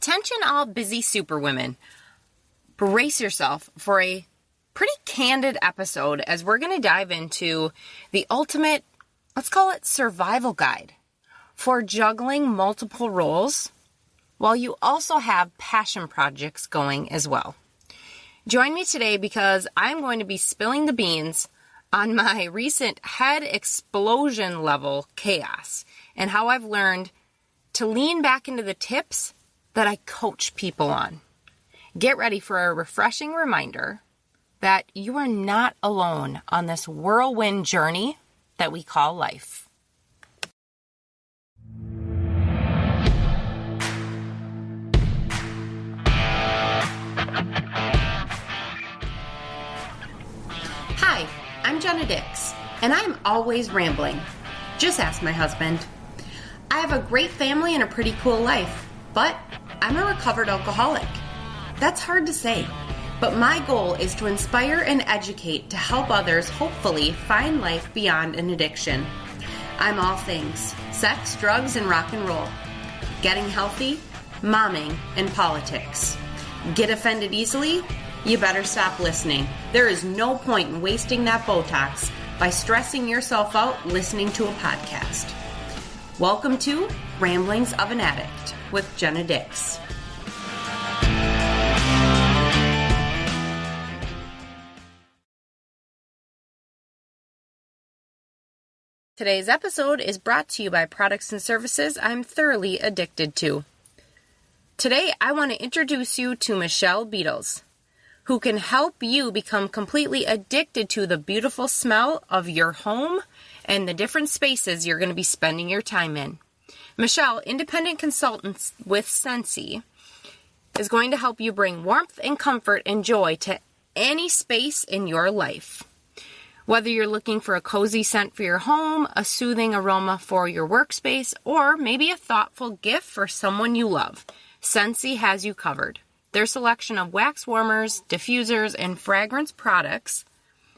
Attention all busy superwomen. Brace yourself for a pretty candid episode as we're going to dive into the ultimate, let's call it survival guide for juggling multiple roles while you also have passion projects going as well. Join me today because I'm going to be spilling the beans on my recent head explosion level chaos and how I've learned to lean back into the tips that I coach people on. Get ready for a refreshing reminder that you are not alone on this whirlwind journey that we call life. Hi, I'm Jenna and I'm always rambling. Just ask my husband. I have a great family and a pretty cool life, but I'm a recovered alcoholic. That's hard to say, but my goal is to inspire and educate to help others hopefully find life beyond an addiction. I'm all things: sex, drugs, and rock and roll. Getting healthy, momming, and politics. Get offended easily? You better stop listening. There is no point in wasting that Botox by stressing yourself out listening to a podcast. Welcome to Ramblings of an Addict with Jenna Dix. Today's episode is brought to you by products and services I'm thoroughly addicted to. Today, I want to introduce you to Michelle Beadles, who can help you become completely addicted to the beautiful smell of your home and the different spaces you're going to be spending your time in. Michelle, independent consultant with Scentsy, is going to help you bring warmth and comfort and joy to any space in your life. Whether you're looking for a cozy scent for your home, a soothing aroma for your workspace, or maybe a thoughtful gift for someone you love, Scentsy has you covered. Their selection of wax warmers, diffusers, and fragrance products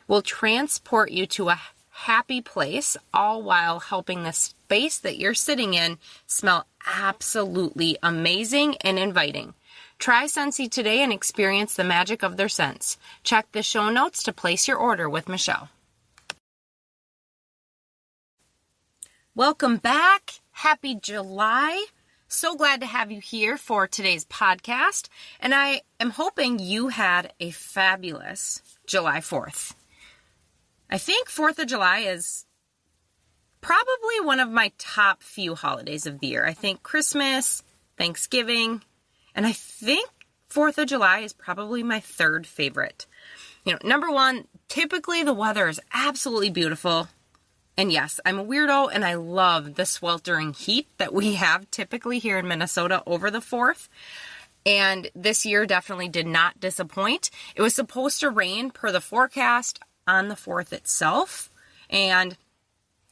will transport you to a happy place, all while helping the space that you're sitting in smell absolutely amazing and inviting. Try Scentsy today and experience the magic of their scents. Check the show notes to place your order with Michelle. Welcome back. Happy July. So glad to have you here for today's podcast, and I am hoping you had a fabulous July 4th. I think 4th of July is probably one of my top few holidays of the year. I think Christmas, Thanksgiving, and I think 4th of July is probably my third favorite. Number one, typically the weather is absolutely beautiful. And yes, I'm a weirdo and I love the sweltering heat that we have typically here in Minnesota over the 4th. And this year definitely did not disappoint. It was supposed to rain per the forecast on the 4th itself. And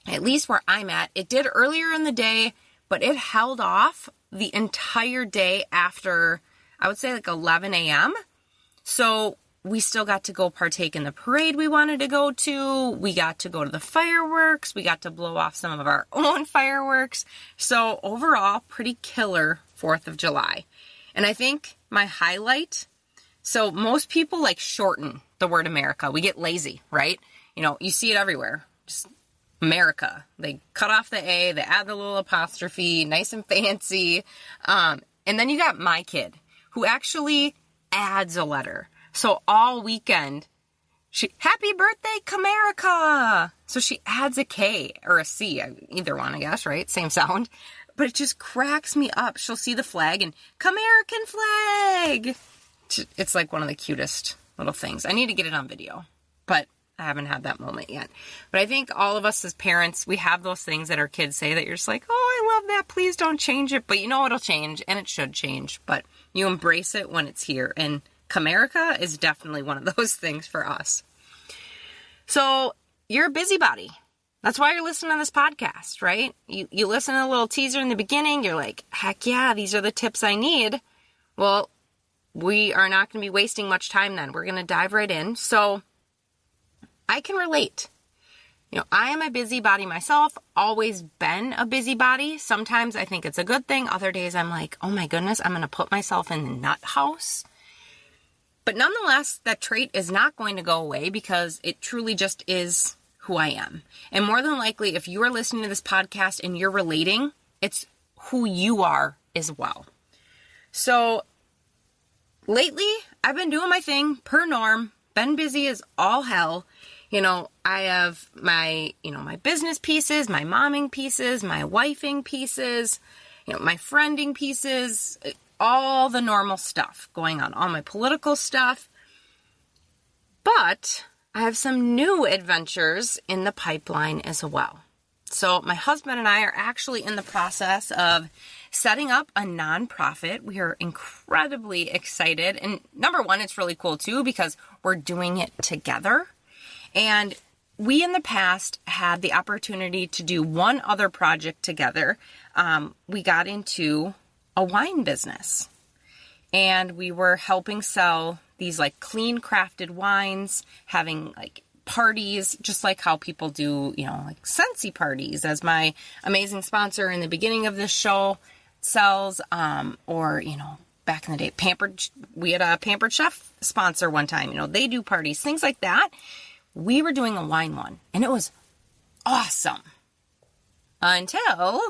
at least where I'm at, it did earlier in the day, but it held off the entire day after, I would say like 11 a.m. So we still got to go partake in the parade we wanted to go to. We got to go to the fireworks. We got to blow off some of our own fireworks. So overall, pretty killer 4th of July. And I think my highlight, so most people like shorten the word America. We get lazy, right? You see it everywhere. Just America. They cut off the A, they add the little apostrophe, nice and fancy. And then you got my kid who actually adds a letter. So all weekend, happy birthday, Comerica! So she adds a K or a C, either one, I guess, right? Same sound. But it just cracks me up. She'll see the flag and, Comerican flag! It's like one of the cutest little things. I need to get it on video, but I haven't had that moment yet. But I think all of us as parents, we have those things that our kids say that you're just like, oh, I love that. Please don't change it. But it'll change, and it should change. But you embrace it when it's here. And Comerica is definitely one of those things for us. So you're a busybody. That's why you're listening to this podcast, right? You listen to a little teaser in the beginning. You're like, heck yeah, these are the tips I need. Well, we are not going to be wasting much time then. We're going to dive right in. So I can relate. I am a busybody myself, always been a busybody. Sometimes I think it's a good thing. Other days I'm like, oh my goodness, I'm going to put myself in the nut house. But nonetheless, that trait is not going to go away because it truly just is who I am. And more than likely, if you are listening to this podcast and you're relating, it's who you are as well. So lately, I've been doing my thing per norm, been busy as all hell. I have my business pieces, my momming pieces, my wifing pieces, my friending pieces, all the normal stuff going on, all my political stuff. But I have some new adventures in the pipeline as well. So my husband and I are actually in the process of setting up a nonprofit. We are incredibly excited. And number one, it's really cool too because we're doing it together. And we in the past had the opportunity to do one other project together. We got into a wine business and we were helping sell these like clean crafted wines, having like parties, just like how people do, like Scentsy parties, as my amazing sponsor in the beginning of this show sells, or, back in the day, we had a Pampered Chef sponsor one time, they do parties, things like that. We were doing a wine one, and it was awesome. Until,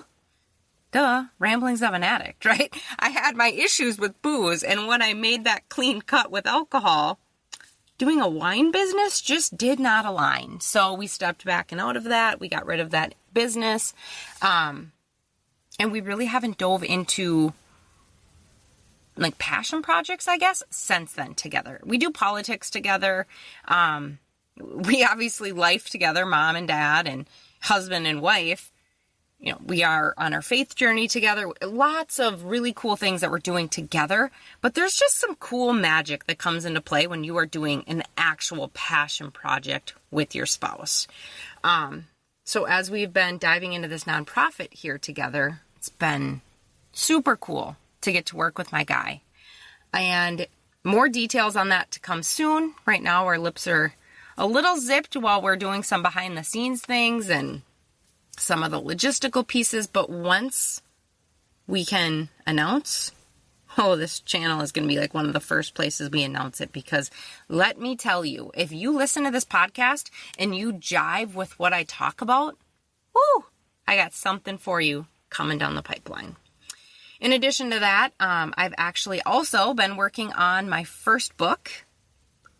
ramblings of an addict, right? I had my issues with booze, and when I made that clean cut with alcohol, doing a wine business just did not align. So we stepped back and out of that. We got rid of that business. And we really haven't dove into like passion projects, I guess, since then together. We do politics together. We obviously life together, mom and dad and husband and wife. We are on our faith journey together. Lots of really cool things that we're doing together. But there's just some cool magic that comes into play when you are doing an actual passion project with your spouse. So as we've been diving into this nonprofit here together, it's been super cool to get to work with my guy. And more details on that to come soon. Right now, our lips are a little zipped while we're doing some behind the scenes things and some of the logistical pieces. But once we can announce, this channel is going to be like one of the first places we announce it, because let me tell you, if you listen to this podcast and you jive with what I talk about, I got something for you coming down the pipeline. In addition to that, I've actually also been working on my first book.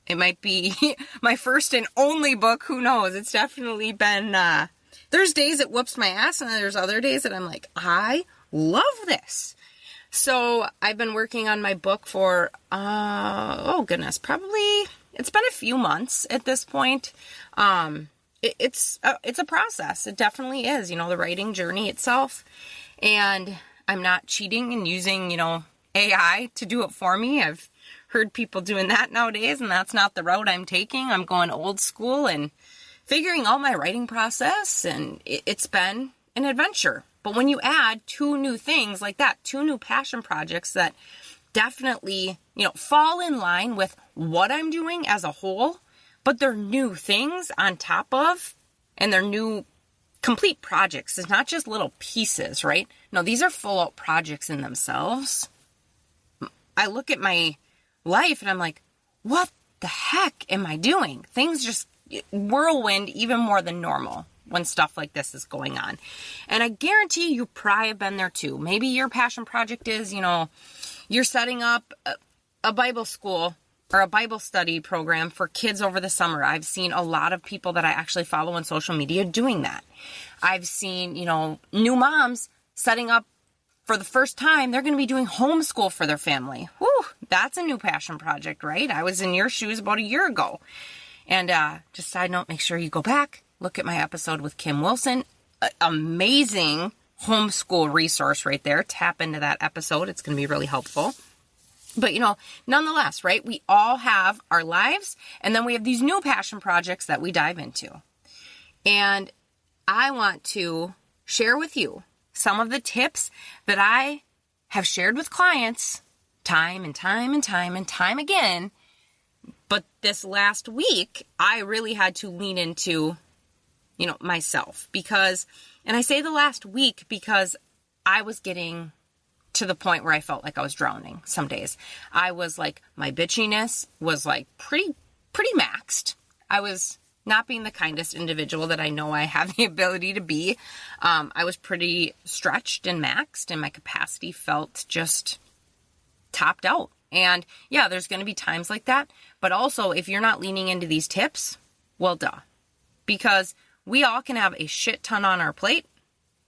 It might be my first and only book. Who knows? It's definitely been, there's days it whoops my ass, and then there's other days that I'm like, I love this. So I've been working on my book for, probably, it's been a few months at this point. It's a process. It definitely is, the writing journey itself. And I'm not cheating and using, AI to do it for me. I've heard people doing that nowadays, and that's not the route I'm taking. I'm going old school and figuring out my writing process, and it's been an adventure. But when you add two new things like that, two new passion projects that definitely, fall in line with what I'm doing as a whole, but they're new things on top of, and they're new complete projects. It's not just little pieces, right? No, these are full out projects in themselves. I look at my life and I'm like, what the heck am I doing? Things just whirlwind even more than normal when stuff like this is going on. And I guarantee you probably have been there too. Maybe your passion project is, you're setting up a Bible school or a Bible study program for kids over the summer. I've seen a lot of people that I actually follow on social media doing that. I've seen, new moms setting up for the first time, they're going to be doing homeschool for their family. Whew, that's a new passion project, right? I was in your shoes about a year ago. And just side note, make sure you go back, look at my episode with Kim Wilson. Amazing homeschool resource right there. Tap into that episode. It's going to be really helpful. But, nonetheless, right? We all have our lives, and then we have these new passion projects that we dive into. And I want to share with you some of the tips that I have shared with clients time and time again. But this last week, I really had to lean into myself, because, and I say the last week because I was getting to the point where I felt like I was drowning some days. I was like, my bitchiness was like pretty maxed. I was not being the kindest individual that I know I have the ability to be. I was pretty stretched and maxed, and my capacity felt just topped out. And yeah, there's going to be times like that. But also, if you're not leaning into these tips, well, duh. Because we all can have a shit ton on our plate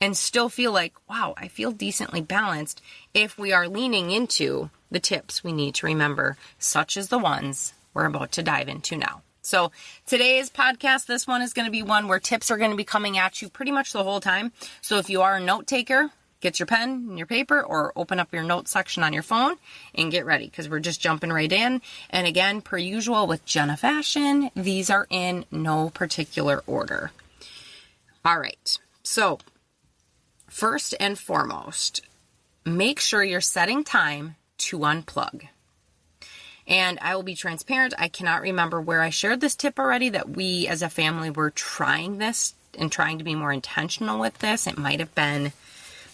and still feel like, wow, I feel decently balanced if we are leaning into the tips we need to remember, such as the ones we're about to dive into now. So today's podcast, this one is going to be one where tips are going to be coming at you pretty much the whole time. So if you are a note taker, get your pen and your paper, or open up your notes section on your phone and get ready, because we're just jumping right in. And again, per usual with Jenna Fashion, these are in no particular order. All right. So first and foremost, make sure you're setting time to unplug. And I will be transparent. I cannot remember where I shared this tip already, that we as a family were trying this and trying to be more intentional with this. It might have been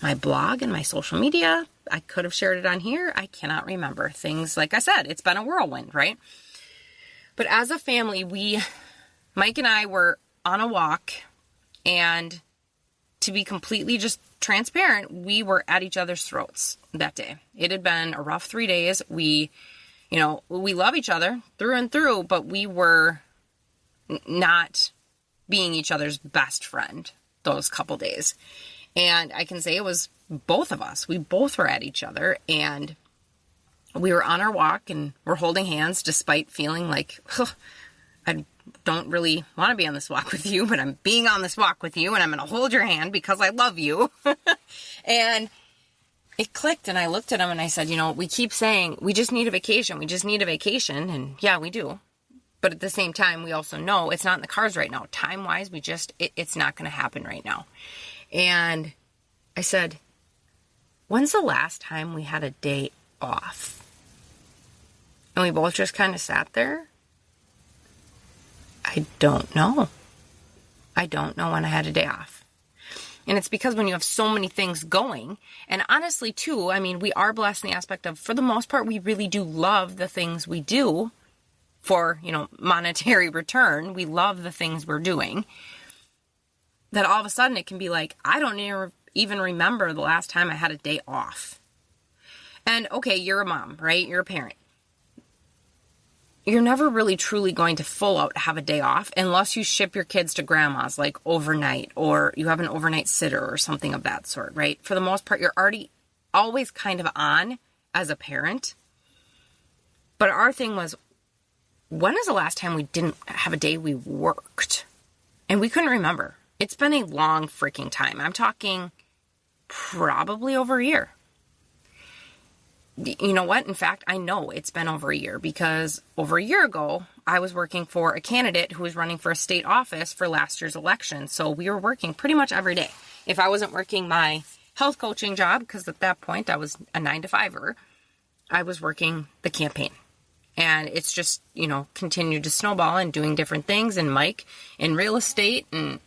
my blog and my social media. I could have shared it on here. I cannot remember. Things, like I said, it's been a whirlwind, right? But as a family, Mike and I were on a walk, and to be completely just transparent, we were at each other's throats that day. It had been a rough 3 days. We love each other through and through, but we were not being each other's best friend those couple days. And I can say it was both of us. We both were at each other, and we were on our walk, and we're holding hands despite feeling like, I don't really want to be on this walk with you, but I'm being on this walk with you, and I'm going to hold your hand because I love you. And it clicked, and I looked at him and I said, we keep saying we just need a vacation. We just need a vacation. And yeah, we do. But at the same time, we also know it's not in the cards right now. Time-wise, it's not going to happen right now. And I said, when's the last time we had a day off? And we both just kind of sat there. I don't know. I don't know when I had a day off. And it's because when you have so many things going, and honestly too, we are blessed in the aspect of, for the most part, we really do love the things we do for, monetary return. We love the things we're doing. That all of a sudden it can be like, I don't even remember the last time I had a day off. And okay, you're a mom, right? You're a parent. You're never really truly going to full out have a day off unless you ship your kids to grandma's like overnight, or you have an overnight sitter or something of that sort, right? For the most part, you're already always kind of on as a parent. But our thing was, when is the last time we didn't have a day we worked? And we couldn't remember. It's been a long freaking time. I'm talking probably over a year. You know what? In fact, I know it's been over a year, because over a year ago, I was working for a candidate who was running for a state office for last year's election. So we were working pretty much every day. If I wasn't working my health coaching job, because at that point I was a 9-to-5-er, I was working the campaign. And it's just, continued to snowball and doing different things, and Mike in real estate, and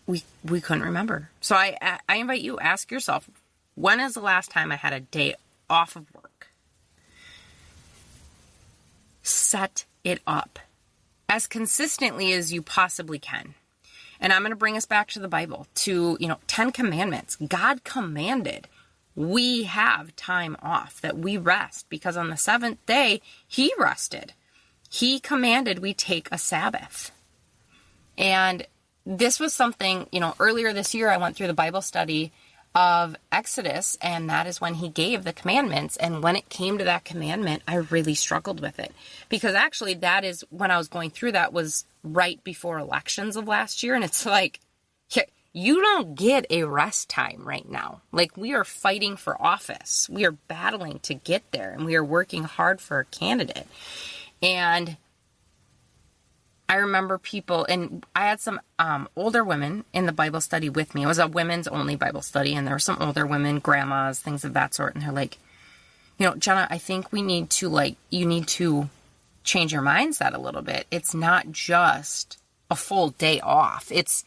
we couldn't remember. So I invite you, ask yourself, when is the last time I had a day off of work? Set it up as consistently as you possibly can. And I'm going to bring us back to the Bible, to, 10 commandments. God commanded we have time off, that we rest, because on the seventh day, he rested. He commanded we take a Sabbath. And this was something, earlier this year, I went through the Bible study of Exodus, and that is when he gave the commandments. And when it came to that commandment, I really struggled with it, because actually that is when I was going through that was right before elections of last year. And it's like, you don't get a rest time right now. Like, we are fighting for office. We are battling to get there, and we are working hard for a candidate. And I remember people, and I had some older women in the Bible study with me. It was a women's only Bible study, and there were some older women, grandmas, things of that sort. And they're like, Jenna, I think we need to, you need to change your mindset a little bit. It's not just a full day off. It's,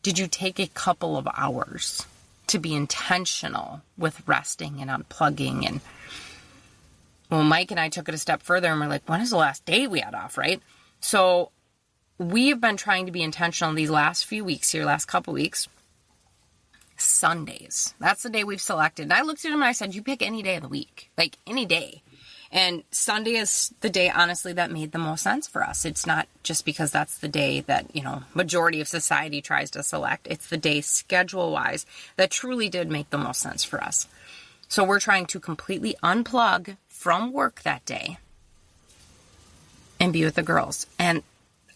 did you take a couple of hours to be intentional with resting and unplugging? And well, Mike and I took it a step further and we're like, when is the last day we had off, right? So we have been trying to be intentional these last few weeks here, last couple weeks. Sundays. That's the day we've selected. And I looked at him and I said, you pick any day of the week, like any day. And Sunday is the day, honestly, that made the most sense for us. It's not just because that's the day that, majority of society tries to select. It's the day schedule-wise that truly did make the most sense for us. So we're trying to completely unplug from work that day and be with the girls. And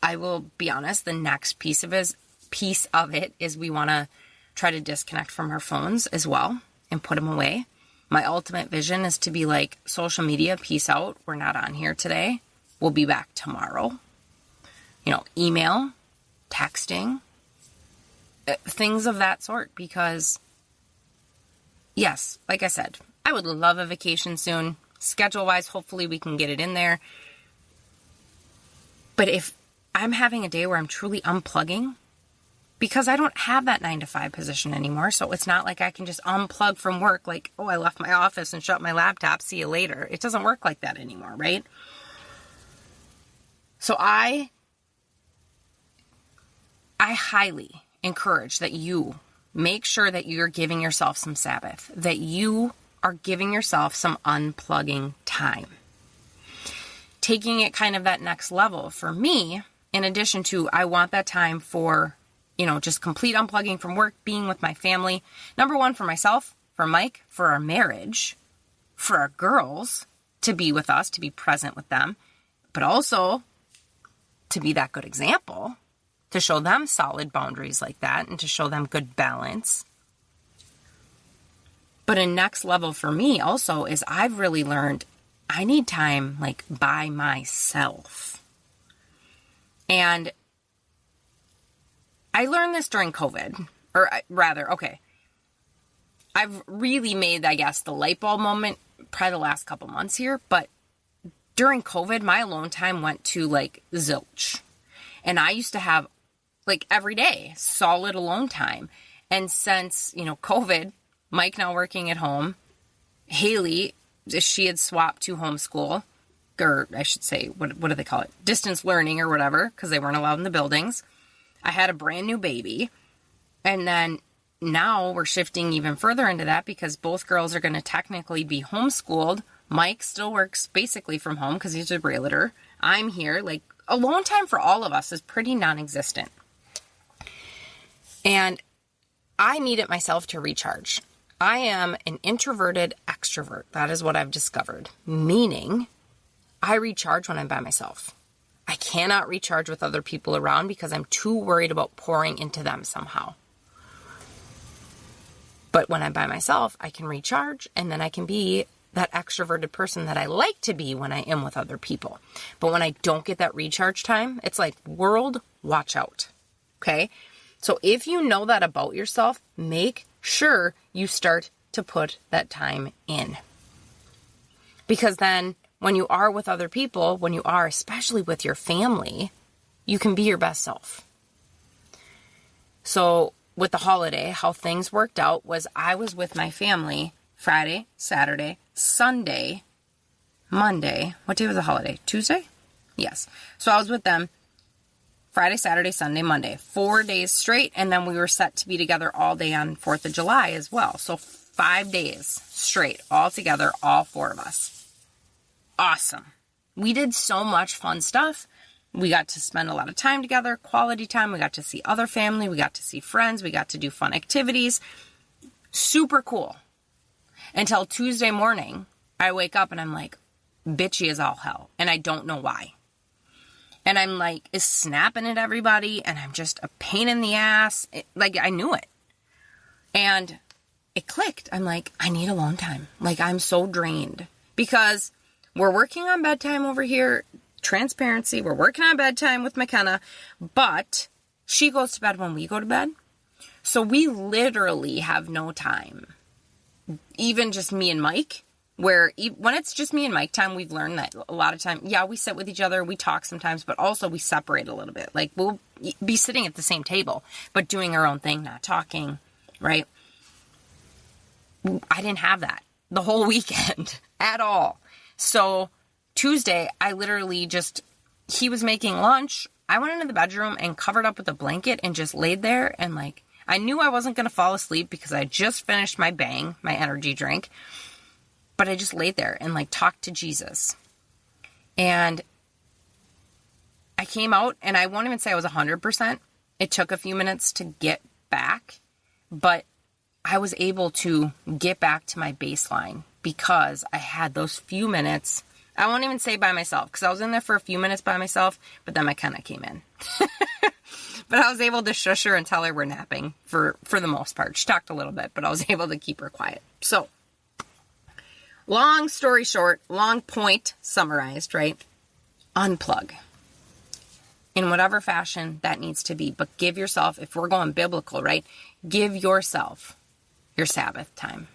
I will be honest, the next piece of it is we want to try to disconnect from our phones as well and put them away. My ultimate vision is to be like, social media, peace out. We're not on here today. We'll be back tomorrow. Email, texting, things of that sort. Because, yes, like I said, I would love a vacation soon. Schedule-wise, hopefully we can get it in there. But if I'm having a day where I'm truly unplugging, because I don't have that 9-to-5 position anymore. So it's not like I can just unplug from work like, oh, I left my office and shut my laptop. See you later. It doesn't work like that anymore, right? So I highly encourage that you make sure that you're giving yourself some Sabbath, that you are giving yourself some unplugging time. Taking it kind of that next level for me, in addition to I want that time for just complete unplugging from work, being with my family. Number one, for myself, for Mike, for our marriage, for our girls, to be with us, to be present with them, but also to be that good example, to show them solid boundaries like that and to show them good balance. But a next level for me also is I've really learned I need time like by myself. And I learned this during COVID, or rather, I've really made, I guess, the light bulb moment probably the last couple months here, but during COVID, my alone time went to like zilch. And I used to have like every day solid alone time. And since, COVID, Mike now working at home, Haley, she had swapped to homeschool, or I should say, what do they call it? Distance learning or whatever, because they weren't allowed in the buildings. I had a brand new baby, and then now we're shifting even further into that because both girls are going to technically be homeschooled. Mike still works basically from home because he's a realtor. I'm here. Like, alone time for all of us is pretty non-existent. And I need it myself to recharge. I am an introverted extrovert. That is what I've discovered. Meaning, I recharge when I'm by myself. I cannot recharge with other people around because I'm too worried about pouring into them somehow. But when I'm by myself, I can recharge and then I can be that extroverted person that I like to be when I am with other people. But when I don't get that recharge time, it's like, world, watch out. Okay? So if you know that about yourself, make sure you start to put that time in. Because then when you are with other people, when you are especially with your family, you can be your best self. So with the holiday, how things worked out was I was with my family Friday, Saturday, Sunday, Monday. What day was the holiday? Tuesday? Yes. So I was with them Friday, Saturday, Sunday, Monday, 4 days straight. And then we were set to be together all day on 4th of July as well. So 5 days straight, all together, all 4 of us. Awesome. We did so much fun stuff. We got to spend a lot of time together, quality time. We got to see other family. We got to see friends. We got to do fun activities. Super cool. Until Tuesday morning, I wake up and I'm like, bitchy as all hell. And I don't know why. And I'm like, is snapping at everybody. And I'm just a pain in the ass. I knew it. And it clicked. I'm like, I need alone time. Like, I'm so drained. Because we're working on bedtime over here. Transparency. We're working on bedtime with McKenna. But she goes to bed when we go to bed. So we literally have no time. Even just me and Mike where when it's just me and Mike time, we've learned that a lot of time, yeah, we sit with each other, we talk sometimes, but also we separate a little bit. Like we'll be sitting at the same table, but doing our own thing, not talking, right? I didn't have that the whole weekend at all. So Tuesday, I literally he was making lunch. I went into the bedroom and covered up with a blanket and just laid there. And like, I knew I wasn't going to fall asleep because I just finished my my energy drink. But I just laid there and like talked to Jesus. And I came out, and I won't even say I was 100%. It took a few minutes to get back, but I was able to get back to my baseline because I had those few minutes. I won't even say by myself because I was in there for a few minutes by myself, but then McKenna came in. But I was able to shush her and tell her we're napping for the most part. She talked a little bit, but I was able to keep her quiet. So, long story short, long point summarized, right? Unplug. In whatever fashion that needs to be. But give yourself, if we're going biblical, right? Give yourself your Sabbath time.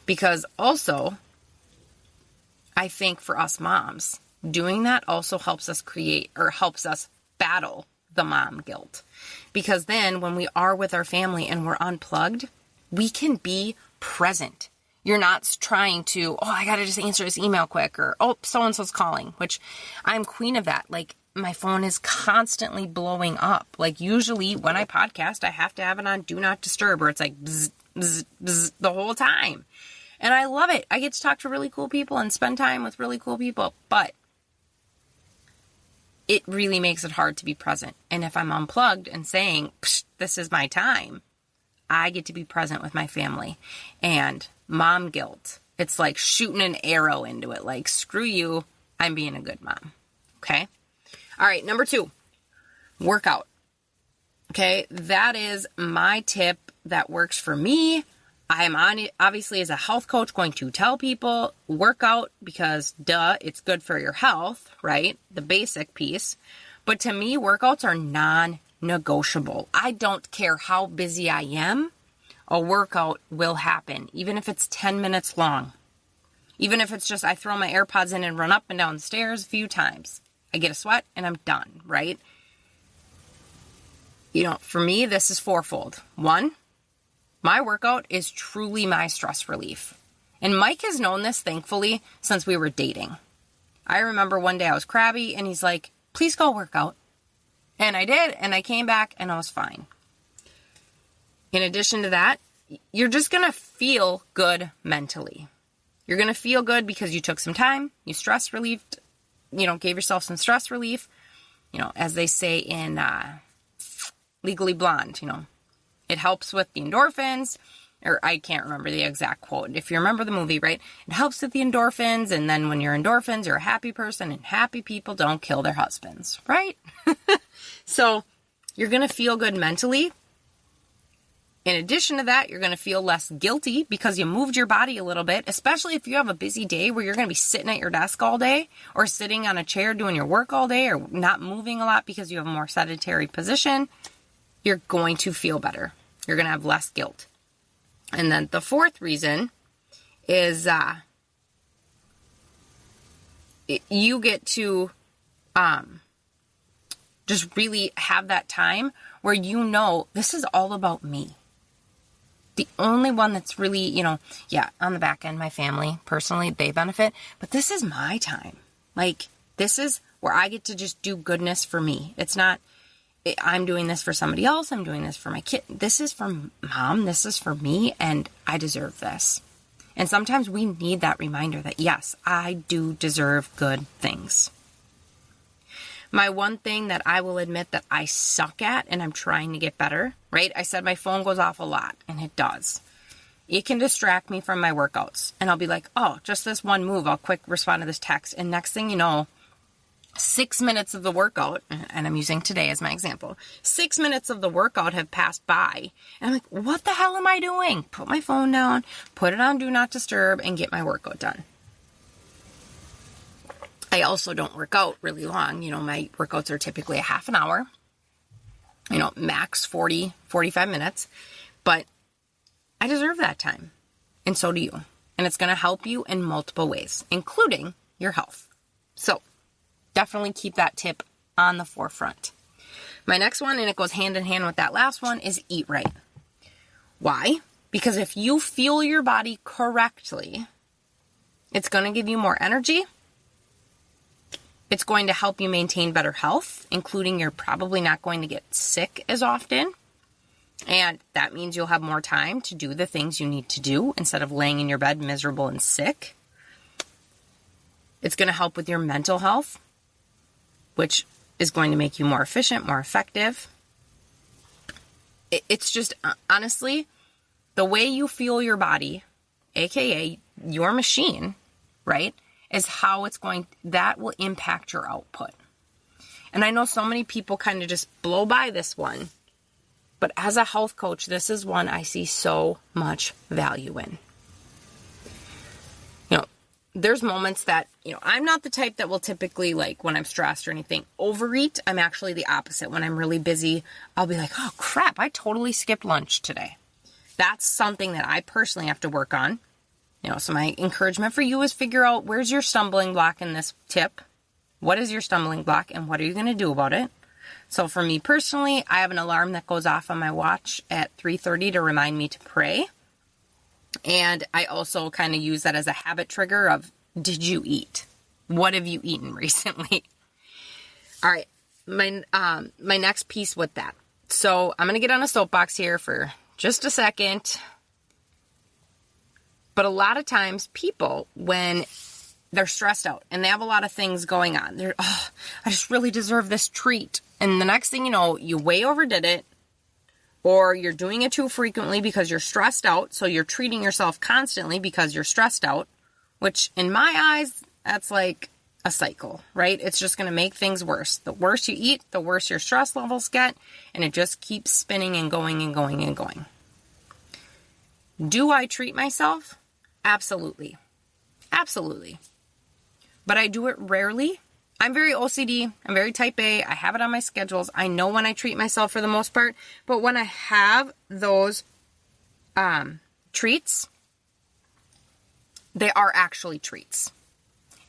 Because also, I think for us moms, doing that also helps us helps us battle the mom guilt. Because then when we are with our family and we're unplugged, we can be present. You're not trying to, I got to just answer this email quick, or, so-and-so's calling, which I'm queen of that. Like, my phone is constantly blowing up. Like, usually when I podcast, I have to have it on Do Not Disturb, or it's like bzz, bzz, bzz the whole time. And I love it. I get to talk to really cool people and spend time with really cool people, but it really makes it hard to be present. And if I'm unplugged and saying, this is my time, I get to be present with my family. And mom guilt, it's like shooting an arrow into it. Like, screw you, I'm being a good mom. Okay? All right, number 2, workout. Okay, that is my tip that works for me. I'm obviously as a health coach going to tell people workout because it's good for your health, right? The basic piece. But to me, workouts are non-negotiable. I don't care how busy I am. A workout will happen, even if it's 10 minutes long. Even if it's just I throw my AirPods in and run up and down the stairs a few times. I get a sweat and I'm done, right? For me, this is fourfold. 1, my workout is truly my stress relief. And Mike has known this, thankfully, since we were dating. I remember one day I was crabby and he's like, please go work out. And I did, and I came back and I was fine. In addition to that, you're just going to feel good mentally. You're going to feel good because you took some time, you stress relieved, gave yourself some stress relief. As they say in Legally Blonde, it helps with the endorphins, or I can't remember the exact quote. If you remember the movie, right? It helps with the endorphins, and then when you're endorphins, you're a happy person, and happy people don't kill their husbands, right? So you're going to feel good mentally. In addition to that, you're going to feel less guilty because you moved your body a little bit, especially if you have a busy day where you're going to be sitting at your desk all day or sitting on a chair doing your work all day or not moving a lot because you have a more sedentary position. You're going to feel better. You're going to have less guilt. And then the 4th reason is you get to just really have that time where this is all about me. The only one that's really, on the back end, my family, personally, they benefit. But this is my time. Like, this is where I get to just do goodness for me. It's not, I'm doing this for somebody else. I'm doing this for my kid. This is for mom. This is for me. And I deserve this. And sometimes we need that reminder that, yes, I do deserve good things. My one thing that I will admit that I suck at, and I'm trying to get better, right? I said my phone goes off a lot, and it does. It can distract me from my workouts. And I'll be like, just this one move. I'll quick respond to this text. And next thing you know, 6 minutes of the workout, and I'm using today as my example, 6 minutes of the workout have passed by. And I'm like, what the hell am I doing? Put my phone down, put it on Do Not Disturb, and get my workout done. I also don't work out really long. My workouts are typically a half an hour, max 40, 45 minutes, but I deserve that time. And so do you. And it's going to help you in multiple ways, including your health. So definitely keep that tip on the forefront. My next one, and it goes hand in hand with that last one, is eat right. Why? Because if you fuel your body correctly, it's going to give you more energy. It's going to help you maintain better health, including you're probably not going to get sick as often. And that means you'll have more time to do the things you need to do instead of laying in your bed miserable and sick. It's going to help with your mental health, which is going to make you more efficient, more effective. It's just, honestly, the way you fuel your body, aka your machine, right, is how that will impact your output. And I know so many people kind of just blow by this one, but as a health coach, this is one I see so much value in. There's moments that, I'm not the type that will typically, like, when I'm stressed or anything, overeat. I'm actually the opposite. When I'm really busy, I'll be like, oh crap, I totally skipped lunch today. That's something that I personally have to work on. So my encouragement for you is figure out where's your stumbling block in this tip. What is your stumbling block and what are you going to do about it? So for me personally, I have an alarm that goes off on my watch at 3:30 to remind me to pray. And I also kind of use that as a habit trigger of, did you eat? What have you eaten recently? All right, my next piece with that. So I'm going to get on a soapbox here for just a second. But a lot of times people, when they're stressed out and they have a lot of things going on, I just really deserve this treat. And the next thing you know, you way overdid it. Or you're doing it too frequently because you're stressed out. So you're treating yourself constantly because you're stressed out, which in my eyes, that's like a cycle, right? It's just going to make things worse. The worse you eat, the worse your stress levels get, and it just keeps spinning and going and going and going. Do I treat myself? Absolutely. Absolutely. But I do it rarely. I'm very OCD. I'm very type A. I have it on my schedules. I know when I treat myself for the most part. But when I have those treats, they are actually treats.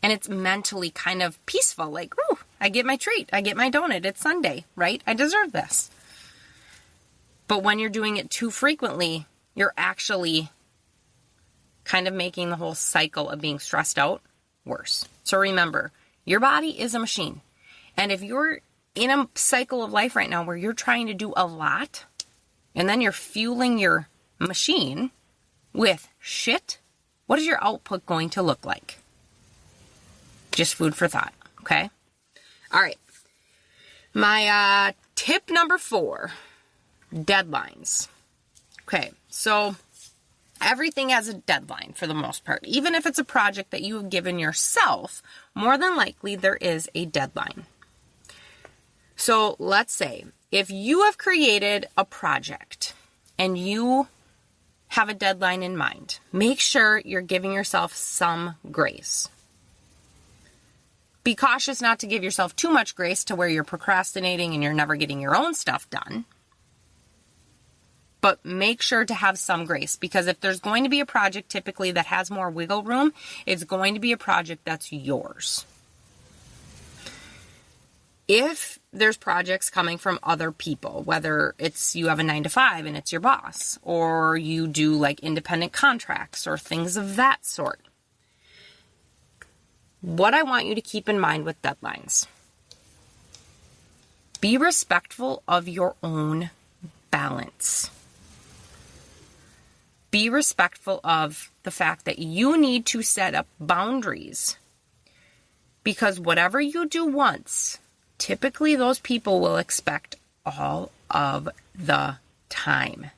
And it's mentally kind of peaceful. Like, ooh, I get my treat. I get my donut. It's Sunday, right? I deserve this. But when you're doing it too frequently, you're actually kind of making the whole cycle of being stressed out worse. So remember, your body is a machine. And if you're in a cycle of life right now where you're trying to do a lot, and then you're fueling your machine with shit, what is your output going to look like? Just food for thought, okay? All right. My tip number 4, deadlines. Okay, so everything has a deadline for the most part. Even if it's a project that you have given yourself, more than likely there is a deadline. So let's say if you have created a project and you have a deadline in mind, make sure you're giving yourself some grace. Be cautious not to give yourself too much grace to where you're procrastinating and you're never getting your own stuff done. But make sure to have some grace, because if there's going to be a project typically that has more wiggle room, it's going to be a project that's yours. If there's projects coming from other people, whether it's you have a 9-to-5 and it's your boss, or you do like independent contracts or things of that sort, what I want you to keep in mind with deadlines: be respectful of your own balance. Be respectful of the fact that you need to set up boundaries, because whatever you do once, typically those people will expect all of the time.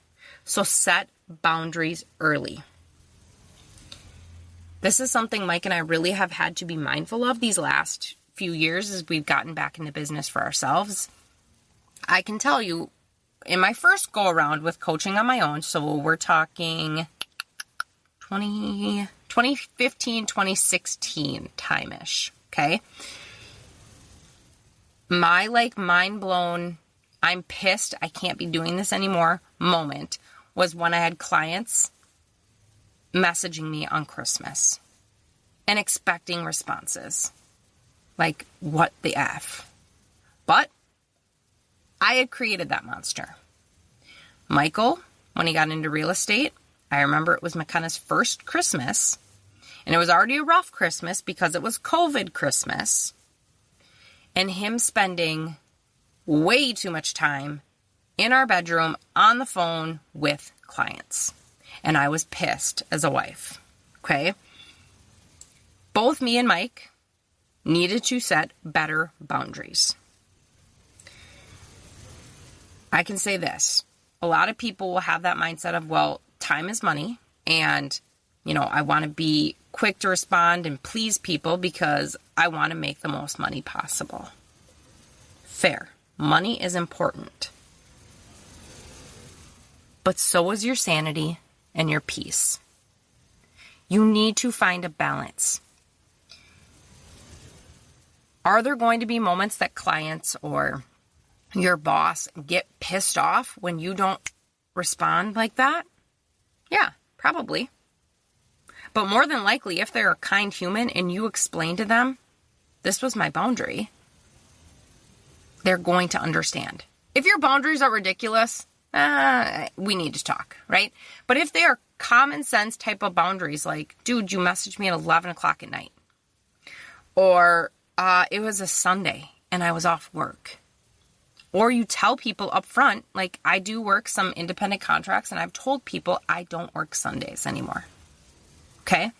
So set boundaries early. This is something Mike and I really have had to be mindful of these last few years as we've gotten back into business for ourselves. I can tell you, in my first go around with coaching on my own, so we're talking 2015, 2016 time-ish, okay? My mind blown, I'm pissed, I can't be doing this anymore moment was when I had clients messaging me on Christmas and expecting responses. Like, what the F? But I had created that monster. Michael, when he got into real estate, I remember it was McKenna's first Christmas, and it was already a rough Christmas because it was COVID Christmas, and him spending way too much time in our bedroom on the phone with clients. And I was pissed as a wife. Okay? Both me and Mike needed to set better boundaries. I can say this. A lot of people will have that mindset of, well, time is money, and, I want to be quick to respond and please people because I want to make the most money possible. Fair. Money is important. But so is your sanity and your peace. You need to find a balance. Are there going to be moments that clients or your boss get pissed off when you don't respond like that? Yeah, probably. But more than likely, if they're a kind human and you explain to them, this was my boundary, they're going to understand. If your boundaries are ridiculous, we need to talk, right? But if they are common sense type of boundaries, like, dude, you messaged me at 11 o'clock at night, or it was a Sunday and I was off work, or you tell people up front, like I do work some independent contracts and I've told people I don't work Sundays anymore. Okay?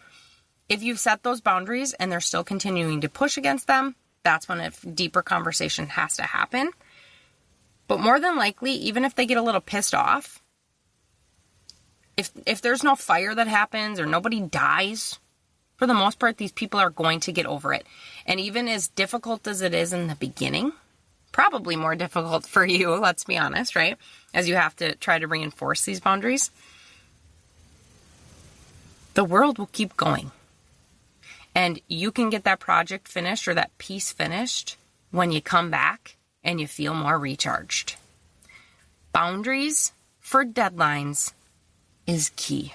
If you've set those boundaries and they're still continuing to push against them, that's when a deeper conversation has to happen. But more than likely, even if they get a little pissed off, if there's no fire that happens or nobody dies, for the most part, these people are going to get over it. And even as difficult as it is in the beginning, probably more difficult for you, let's be honest, right? As you have to try to reinforce these boundaries, the world will keep going. And you can get that project finished or that piece finished when you come back and you feel more recharged. Boundaries for deadlines is key.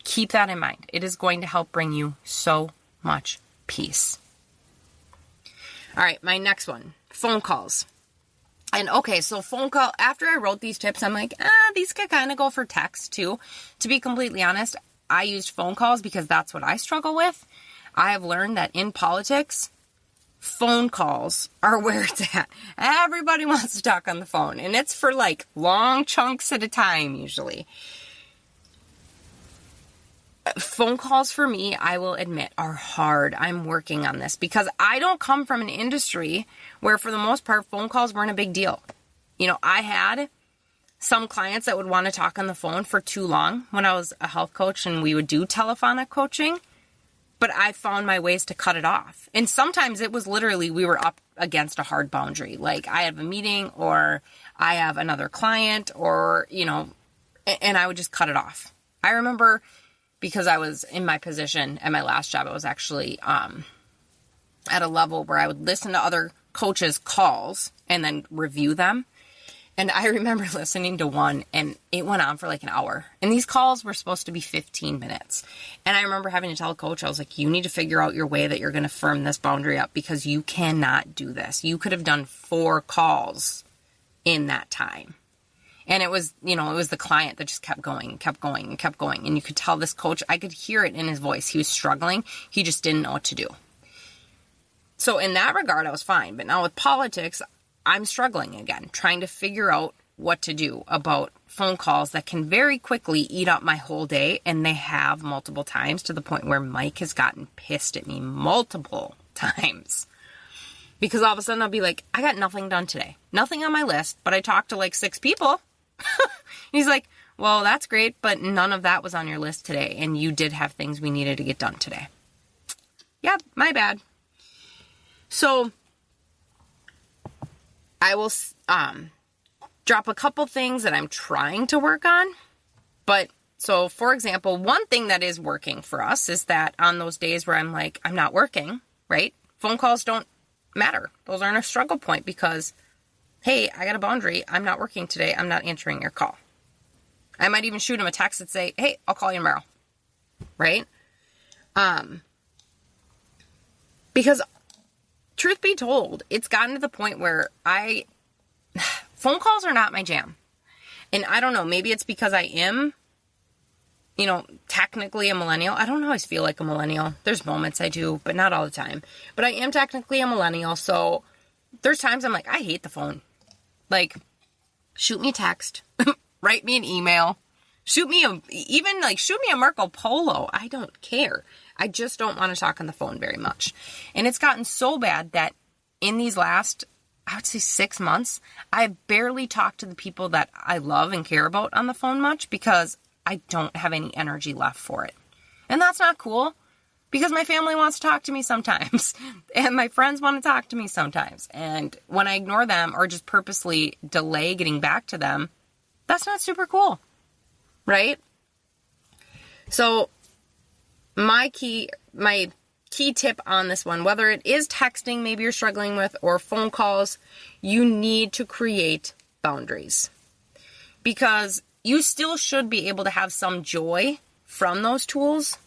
Keep that in mind. It is going to help bring you so much peace. All right, my next one, phone calls. And okay, so phone call, after I wrote these tips, I'm like, these could kind of go for text too. To be completely honest, I used phone calls because that's what I struggle with. I have learned that in politics, phone calls are where it's at. Everybody wants to talk on the phone, and it's for like long chunks at a time usually. Phone calls for me, I will admit, are hard. I'm working on this because I don't come from an industry where, for the most part, phone calls weren't a big deal. I had some clients that would want to talk on the phone for too long when I was a health coach and we would do telephonic coaching, but I found my ways to cut it off. And sometimes it was literally we were up against a hard boundary. Like I have a meeting or I have another client or, and I would just cut it off. I remember, because I was in my position at my last job, I was actually at a level where I would listen to other coaches' calls and then review them. And I remember listening to one and it went on for like an hour. And these calls were supposed to be 15 minutes. And I remember having to tell a coach, I was like, you need to figure out your way that you're going to firm this boundary up because you cannot do this. You could have done 4 calls in that time. And it was, it was the client that just kept going and kept going and kept going. And you could tell this coach, I could hear it in his voice. He was struggling. He just didn't know what to do. So in that regard, I was fine. But now with politics, I'm struggling again, trying to figure out what to do about phone calls that can very quickly eat up my whole day. And they have multiple times, to the point where Mike has gotten pissed at me multiple times. Because all of a sudden I'll be like, I got nothing done today. Nothing on my list, but I talked to like 6 people. He's like, well, that's great, but none of that was on your list today. And you did have things we needed to get done today. Yeah, my bad. So I will drop a couple things that I'm trying to work on. But so, for example, one thing that is working for us is that on those days where I'm like, I'm not working, right? Phone calls don't matter. Those aren't a struggle point because, hey, I got a boundary. I'm not working today. I'm not answering your call. I might even shoot him a text and say, hey, I'll call you tomorrow. Right? Because truth be told, it's gotten to the point where phone calls are not my jam. And I don't know, maybe it's because I am, technically a millennial. I don't always feel like a millennial. There's moments I do, but not all the time. But I am technically a millennial, so there's times I'm like, I hate the phone. Like, shoot me a text, write me an email, shoot me a Marco Polo. I don't care. I just don't want to talk on the phone very much. And it's gotten so bad that in these last, I would say 6 months, I barely talk to the people that I love and care about on the phone much because I don't have any energy left for it. And that's not cool because my family wants to talk to me sometimes and my friends want to talk to me sometimes. And when I ignore them or just purposely delay getting back to them, that's not super cool, right? So my key tip on this one, whether it is texting, maybe you're struggling with, or phone calls, you need to create boundaries because you still should be able to have some joy from those tools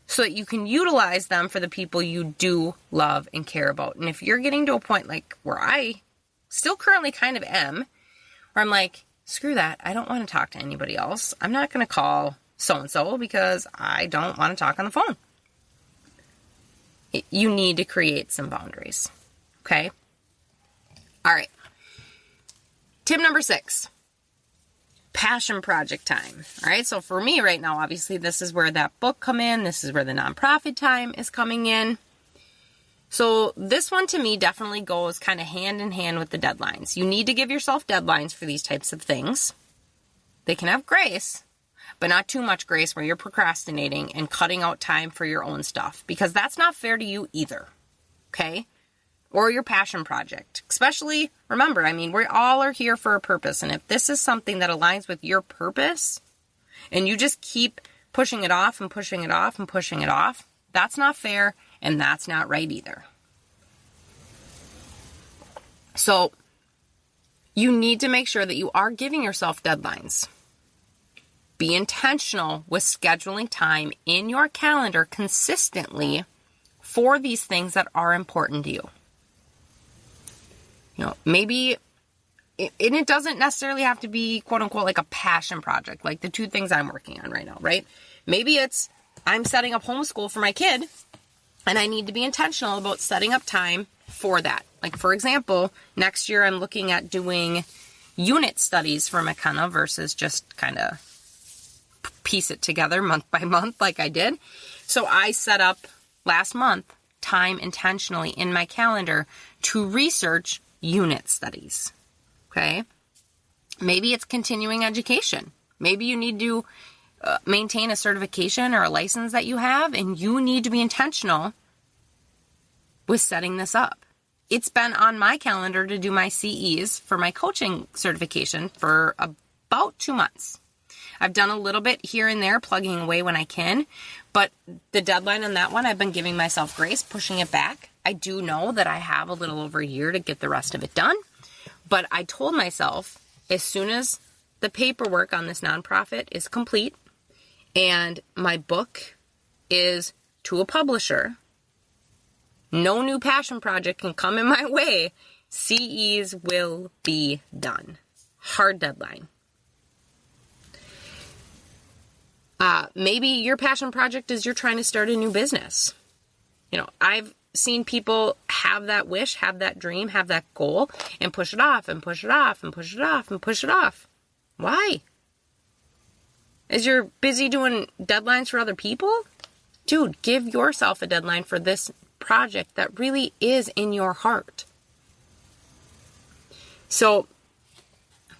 so that you can utilize them for the people you do love and care about. And if you're getting to a point like where I still currently kind of am, where I'm like, screw that, I don't want to talk to anybody else. I'm not going to call so-and-so because I don't want to talk on the phone. You need to create some boundaries. Okay? All right. Tip number 6. Passion project time. All right. So for me right now, obviously, this is where that book come in. This is where the nonprofit time is coming in. So this one to me definitely goes kind of hand in hand with the deadlines. You need to give yourself deadlines for these types of things. They can have grace, but not too much grace where you're procrastinating and cutting out time for your own stuff because that's not fair to you either. Okay? Or your passion project. Especially, remember, we all are here for a purpose. And if this is something that aligns with your purpose and you just keep pushing it off and pushing it off and pushing it off, that's not fair and that's not right either. So you need to make sure that you are giving yourself deadlines. Be intentional with scheduling time in your calendar consistently for these things that are important to you. Maybe, and it doesn't necessarily have to be, quote unquote, like a passion project, like the 2 things I'm working on right now, right? Maybe it's, I'm setting up homeschool for my kid, and I need to be intentional about setting up time for that. Like, for example, next year I'm looking at doing unit studies for McKenna versus just kind of piece it together month by month like I did. So I set up last month time intentionally in my calendar to research unit studies. Okay? Maybe it's continuing education. Maybe you need to maintain a certification or a license that you have, and you need to be intentional with setting this up. It's been on my calendar to do my CEs for my coaching certification for about 2 months. I've done a little bit here and there, plugging away when I can, but the deadline on that one, I've been giving myself grace, pushing it back. I do know that I have a little over a year to get the rest of it done, but I told myself as soon as the paperwork on this nonprofit is complete and my book is to a publisher, no new passion project can come in my way. CEs will be done. Hard deadline. Maybe your passion project is you're trying to start a new business. I've seen people have that wish, have that dream, have that goal, and push it off and push it off and push it off and push it off. Why? As you're busy doing deadlines for other people? Dude, give yourself a deadline for this project that really is in your heart. So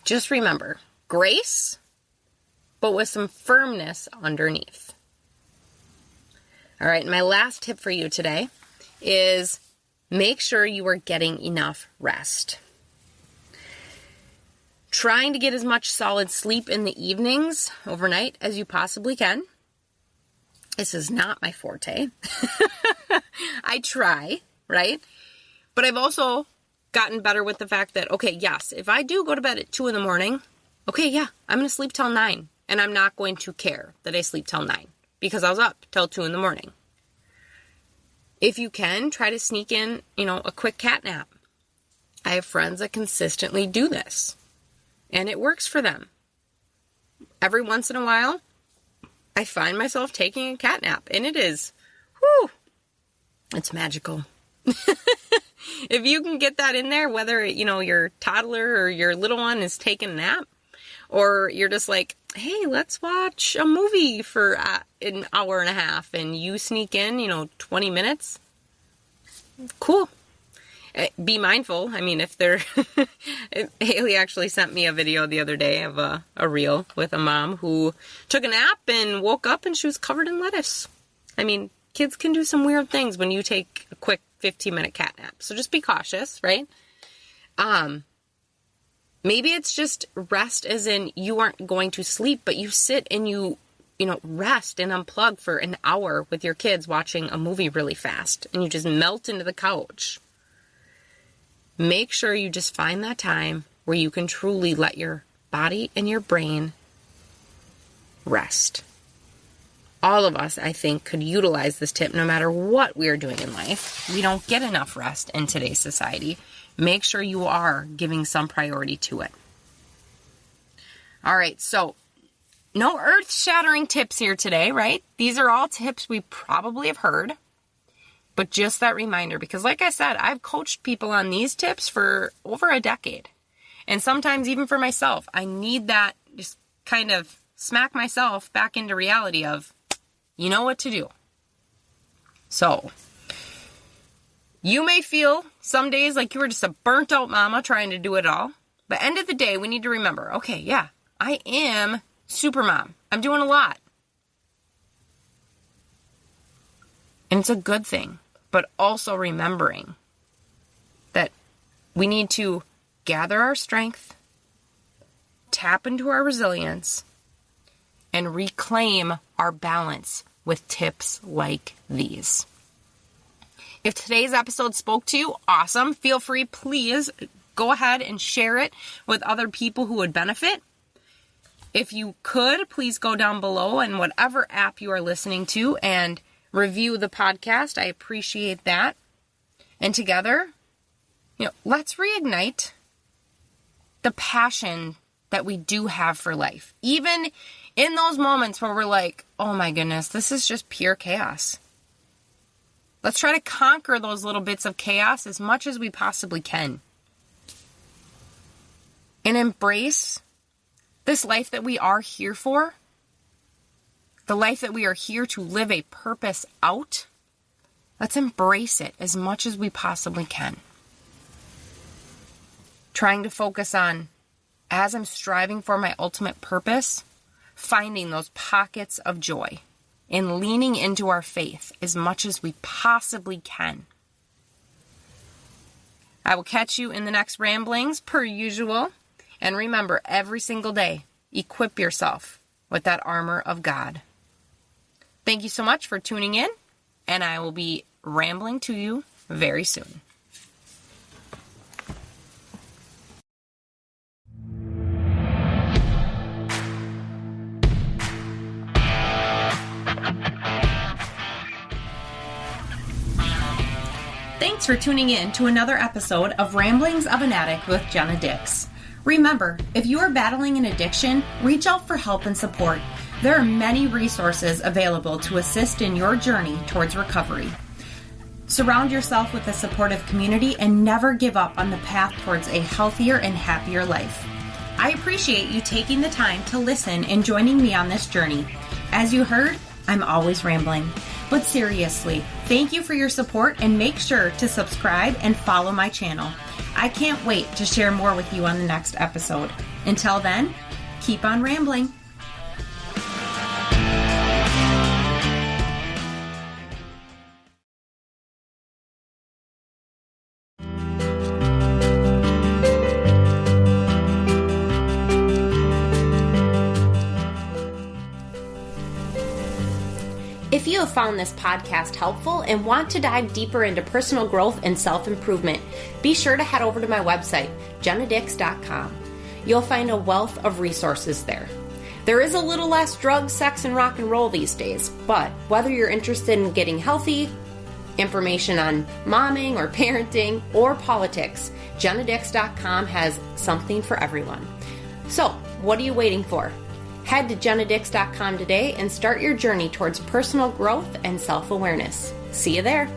just remember, grace, but with some firmness underneath. All right, my last tip for you today is make sure you are getting enough rest. Trying to get as much solid sleep in the evenings, overnight, as you possibly can. This is not my forte. I try, right? But I've also gotten better with the fact that, okay, yes, if I do go to bed at 2 a.m, okay, yeah, I'm going to sleep till 9. And I'm not going to care that I sleep till 9 because I was up till 2 in the morning. If you can, try to sneak in, a quick cat nap. I have friends that consistently do this, and it works for them. Every once in a while, I find myself taking a cat nap, and it is, it's magical. If you can get that in there, whether, your toddler or your little one is taking a nap, or you're just like, hey, let's watch a movie for an hour and a half, and you sneak in, 20 minutes. Cool. Be mindful. I mean, if they're... Haley actually sent me a video the other day of a reel with a mom who took a nap and woke up and she was covered in lettuce. I mean, kids can do some weird things when you take a quick 15-minute cat nap. So just be cautious, right? Maybe it's just rest as in you aren't going to sleep, but you sit and you rest and unplug for an hour with your kids watching a movie really fast and you just melt into the couch. Make sure you just find that time where you can truly let your body and your brain rest. All of us, I think, could utilize this tip no matter what we're doing in life. We don't get enough rest in today's society. Make sure you are giving some priority to it. All right, so no earth-shattering tips here today, right? These are all tips we probably have heard, but just that reminder, because like I said, I've coached people on these tips for over a decade. And sometimes even for myself, I need that just kind of smack myself back into reality of, you know what to do. So, you may feel some days like you were just a burnt out mama trying to do it all. But end of the day, we need to remember, okay, yeah, I am super mom. I'm doing a lot. And it's a good thing. But also remembering that we need to gather our strength, tap into our resilience, and reclaim our balance with tips like these. If today's episode spoke to you, awesome. Feel free, please go ahead and share it with other people who would benefit. If you could, please go down below in whatever app you are listening to and review the podcast. I appreciate that. And together, let's reignite the passion that we do have for life. Even in those moments where we're like, oh my goodness, this is just pure chaos. Let's try to conquer those little bits of chaos as much as we possibly can. And embrace this life that we are here for. The life that we are here to live a purpose out. Let's embrace it as much as we possibly can. Trying to focus on, as I'm striving for my ultimate purpose, finding those pockets of joy and leaning into our faith as much as we possibly can. I will catch you in the next ramblings per usual. And remember, every single day, equip yourself with that armor of God. Thank you so much for tuning in, and I will be rambling to you very soon. Thanks for tuning in to another episode of Ramblings of an Addict with Jenna Dix. Remember, if you are battling an addiction, reach out for help and support. There are many resources available to assist in your journey towards recovery. Surround yourself with a supportive community and never give up on the path towards a healthier and happier life. I appreciate you taking the time to listen and joining me on this journey. As you heard, I'm always rambling. But seriously, thank you for your support and make sure to subscribe and follow my channel. I can't wait to share more with you on the next episode. Until then, keep on rambling. If you have found this podcast helpful and want to dive deeper into personal growth and self-improvement, be sure to head over to my website, jennadix.com. You'll find a wealth of resources there. There is a little less drugs, sex, and rock and roll these days, but whether you're interested in getting healthy, information on momming or parenting, or politics, JennaDix.com has something for everyone. So, what are you waiting for? Head to JennaDix.com today and start your journey towards personal growth and self-awareness. See you there.